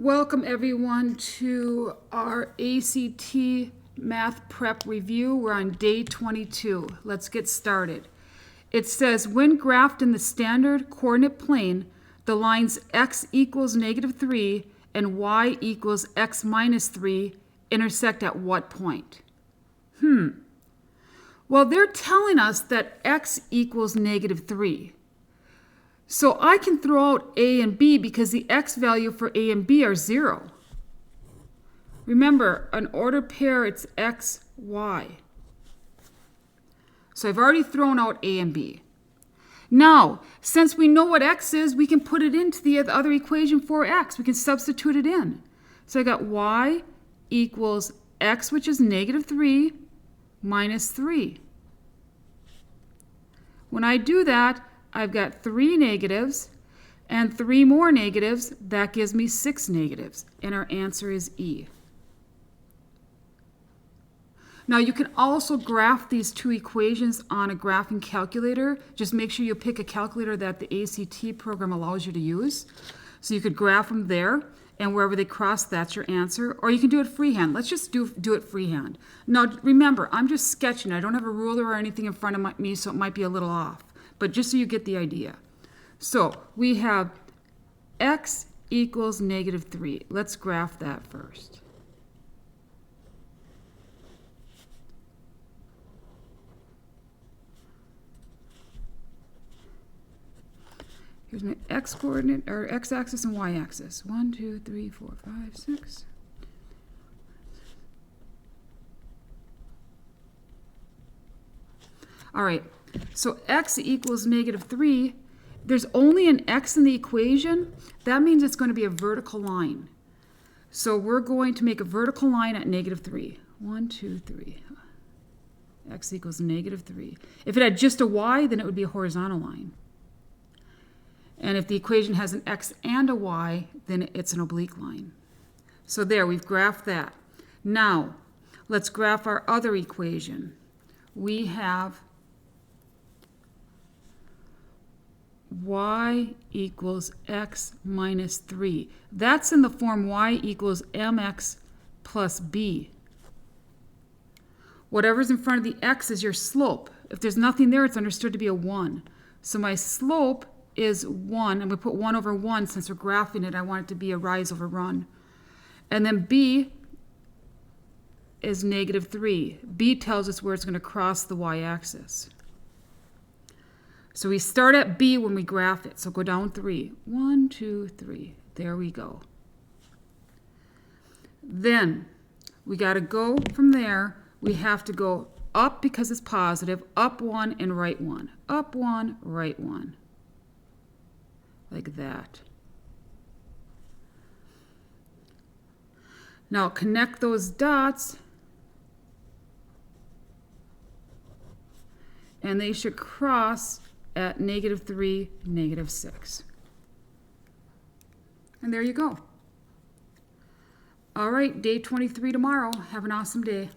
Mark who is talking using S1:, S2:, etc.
S1: Welcome everyone to our ACT Math Prep Review. We're on day 22. Let's get started. It says, when graphed in the standard coordinate plane, the lines x equals -3 and y equals x minus 3 intersect at what point? Well, they're telling us that x equals -3. So I can throw out a and b because the x value for a and b are 0. Remember, an ordered pair, it's x, y. So I've already thrown out a and b. Now, since we know what x is, we can put it into the other equation for x. We can substitute it in. So I got y equals x, which is -3, minus 3. When I do that, I've got 3 negatives and 3 more negatives. That gives me 6 negatives, and our answer is E. Now you can also graph these two equations on a graphing calculator. Just make sure you pick a calculator that the ACT program allows you to use. So you could graph them there, and wherever they cross, that's your answer. Or you can do it freehand. Let's just do it freehand. Now remember, I'm just sketching. I don't have a ruler or anything in front of me, so it might be a little off. But just so you get the idea. So we have x equals -3. Let's graph that first. Here's my x coordinate, or x-axis and y-axis. 1, 2, 3, 4, 5, 6. All right, so x equals -3. There's only an x in the equation. That means it's going to be a vertical line. So we're going to make a vertical line at -3. 1, 2, 3. X equals -3. If it had just a y, then it would be a horizontal line. And if the equation has an x and a y, then it's an oblique line. So there, we've graphed that. Now, let's graph our other equation. We have y equals x minus 3. That's in the form y equals mx plus b. Whatever's in front of the x is your slope. If there's nothing there, it's understood to be a 1. So my slope is 1, and we put 1 over 1 since we're graphing it. I want it to be a rise over run. And then b is -3. b tells us where it's going to cross the y-axis. So we start at b when we graph it. So go down 3. 1, 2, 3. There we go. Then we got to go from there. We have to go up because it's positive, up 1 and right 1. Up 1, right 1. Like that. Now connect those dots, and they should cross at -3, -6. And there you go. All right, day 23 tomorrow. Have an awesome day.